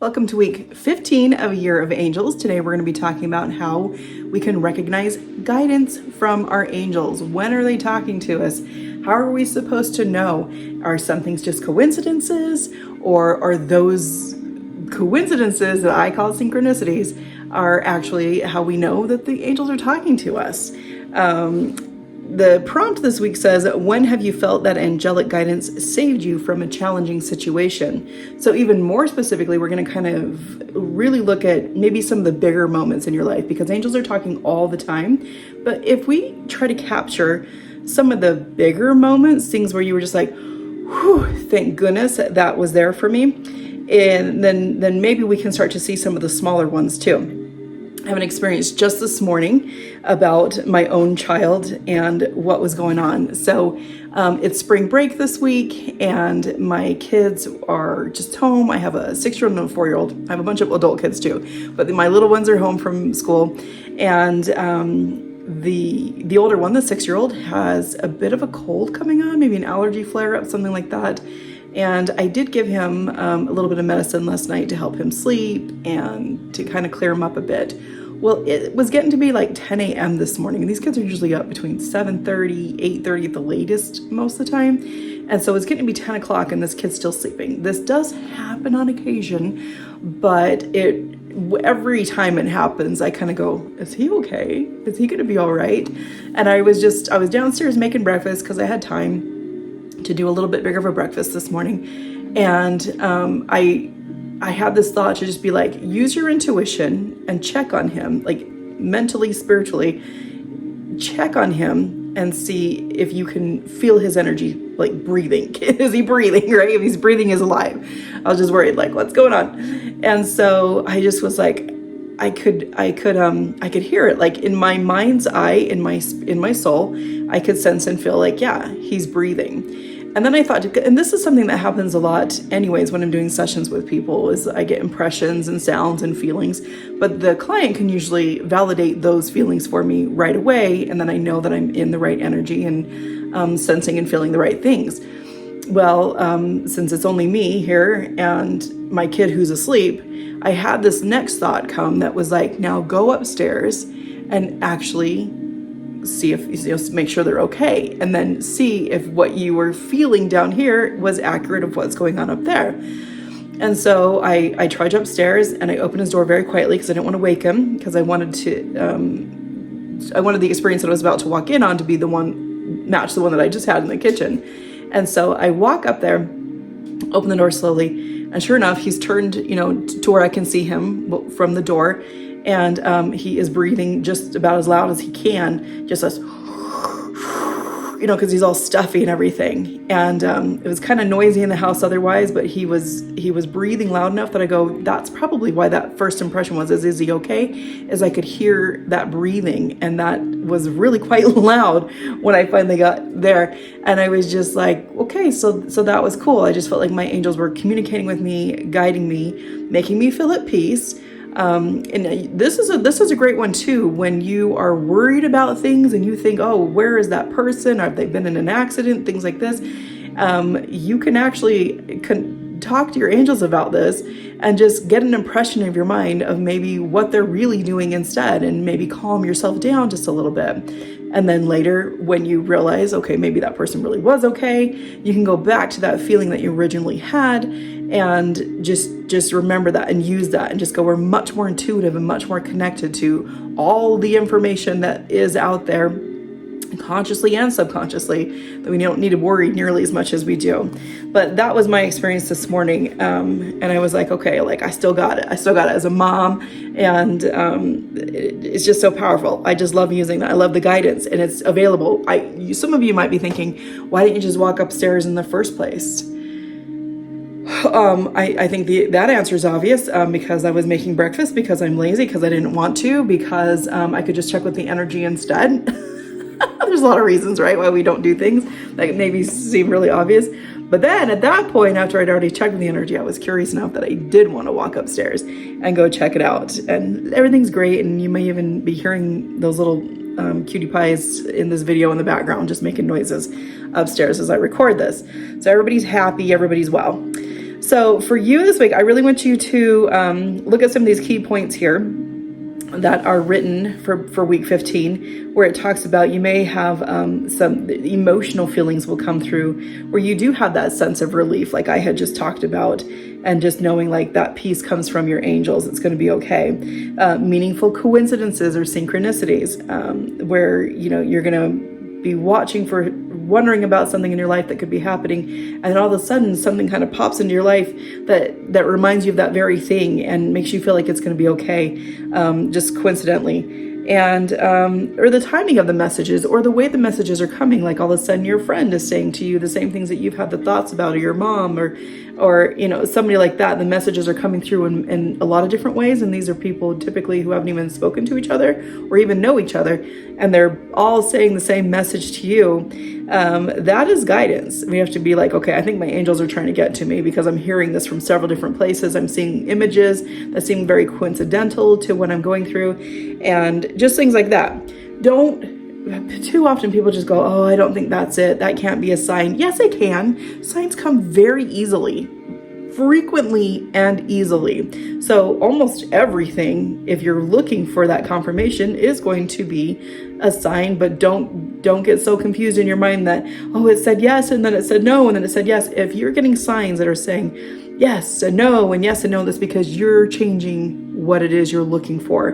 Welcome to week 15 of Year of Angels. Today we're going to be talking about how we can recognize guidance from our angels. When are they talking to us? How are we supposed to know? Are some things just coincidences, or are those coincidences that I call synchronicities are actually how we know that the angels are talking to us? The prompt this week says, when have you felt that angelic guidance saved you from a challenging situation? So even more specifically, we're going to kind of really look at maybe some of the bigger moments in your life, because angels are talking all the time. But if we try to capture some of the bigger moments, things where you were just like, whew, thank goodness that was there for me. And then maybe we can start to see some of the smaller ones too. I have an experience just this morning about my own child and what was going on. So it's spring break this week and my kids are just home. I have a 6-year-old and a 4-year-old. I have a bunch of adult kids too, but my little ones are home from school. And the older one, the 6-year-old, has a bit of a cold coming on, maybe an allergy flare-up, something like that. And I did give him a little bit of medicine last night to help him sleep and to kind of clear him up a bit. Well, it was getting to be like 10 a.m. this morning, and these kids are usually up between 7:30, 8:30 at the latest most of the time. And so it's getting to be 10 o'clock and this kid's still sleeping. This does happen on occasion, but every time it happens, I kind of go, is he okay? Is he going to be all right? And I was downstairs making breakfast because I had time to do a little bit bigger of a breakfast this morning. And I had this thought to just be like, use your intuition and check on him, like mentally, spiritually, check on him and see if you can feel his energy, like breathing. Is he breathing, right? If he's breathing, he's alive. I was just worried, like, what's going on? And so I just was like, I could hear it, like in my mind's eye, in my soul, I could sense and feel like, yeah, he's breathing. And then I thought, and this is something that happens a lot anyways when I'm doing sessions with people, is I get impressions and sounds and feelings, but the client can usually validate those feelings for me right away. And then I know that I'm in the right energy and sensing and feeling the right things. Well, since it's only me here and my kid who's asleep, I had this next thought come that was like, now go upstairs and actually see if, make sure they're okay. And then see if what you were feeling down here was accurate of what's going on up there. And so I trudge upstairs and I open his door very quietly because I didn't want to wake him, because I wanted the experience that I was about to walk in on to be match the one that I just had in the kitchen. And so I walk up there, open the door slowly, and sure enough, he's turned, to where I can see him from the door. And he is breathing just about as loud as he can, just as, because he's all stuffy and everything. And it was kind of noisy in the house otherwise, but he was breathing loud enough that I go, that's probably why that first impression was, is he okay? As I could hear that breathing, and that was really quite loud when I finally got there. And I was just like, okay, so that was cool. I just felt like my angels were communicating with me, guiding me, making me feel at peace. And this is a great one too, when you are worried about things and you think, oh, where is that person? Have they been in an accident? Things like this. You can actually talk to your angels about this and just get an impression of your mind of maybe what they're really doing instead, and maybe calm yourself down just a little bit. And then later, when you realize, okay, maybe that person really was okay, you can go back to that feeling that you originally had and just remember that and use that and just go, we're much more intuitive and much more connected to all the information that is out there, consciously and subconsciously, that we don't need to worry nearly as much as we do. But that was my experience this morning. And I was like, okay, like I still got it as a mom. And it's just so powerful. I just love using that. I love the guidance, and it's available. Some of you might be thinking, why didn't you just walk upstairs in the first place? I think that answer is obvious, because I was making breakfast, because I'm lazy, because I didn't want to, because I could just check with the energy instead. There's a lot of reasons, right, why we don't do things that maybe seem really obvious. But then at that point, after I'd already checked with the energy, I was curious enough that I did want to walk upstairs and go check it out. And everything's great. And you may even be hearing those little cutie pies in this video in the background, just making noises upstairs as I record this. So everybody's happy, everybody's well. So for you this week, I really want you to look at some of these key points here that are written for week 15, where it talks about you may have some emotional feelings will come through where you do have that sense of relief, like I had just talked about, and just knowing like that peace comes from your angels. It's going to be okay. Meaningful coincidences or synchronicities, where you're going to be wondering about something in your life that could be happening, and then all of a sudden something kind of pops into your life that reminds you of that very thing and makes you feel like it's going to be okay, just coincidentally. And or the timing of the messages, or the way the messages are coming, like all of a sudden your friend is saying to you the same things that you've had the thoughts about, or your mom, or somebody like that. The messages are coming through in a lot of different ways, and these are people typically who haven't even spoken to each other or even know each other, and they're all saying the same message to you. That is guidance. We have to be like, okay, I think my angels are trying to get to me because I'm hearing this from several different places. I'm seeing images that seem very coincidental to what I'm going through, and just things like that. Too often people just go, oh, I don't think that's it. That can't be a sign. Yes, it can. Signs come very easily, frequently and easily. So almost everything, if you're looking for that confirmation, is going to be a sign. But don't get so confused in your mind that, oh, it said yes and then it said no and then it said yes. If you're getting signs that are saying yes and no and yes and no, that's because you're changing what it is you're looking for.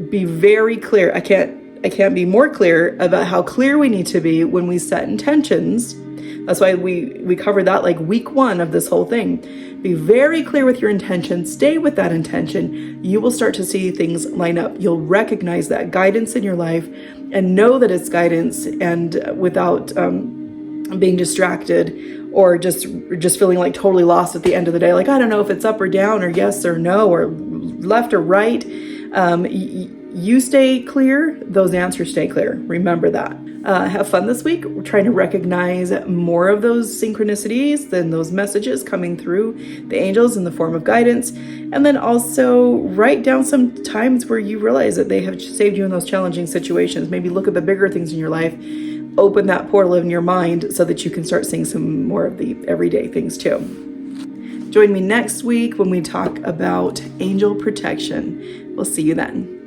Be very clear. I can't be more clear about how clear we need to be when we set intentions. That's why we covered that like week 1 of this whole thing. Be very clear with your intention. Stay with that intention. You will start to see things line up. You'll recognize that guidance in your life and know that it's guidance, and without being distracted or just feeling like totally lost at the end of the day. Like, I don't know if it's up or down or yes or no or left or right. You stay clear, those answers stay clear. Remember that. Have fun this week. We're trying to recognize more of those synchronicities and those messages coming through the angels in the form of guidance. And then also write down some times where you realize that they have saved you in those challenging situations. Maybe look at the bigger things in your life. Open that portal in your mind so that you can start seeing some more of the everyday things too. Join me next week when we talk about angel protection. We'll see you then.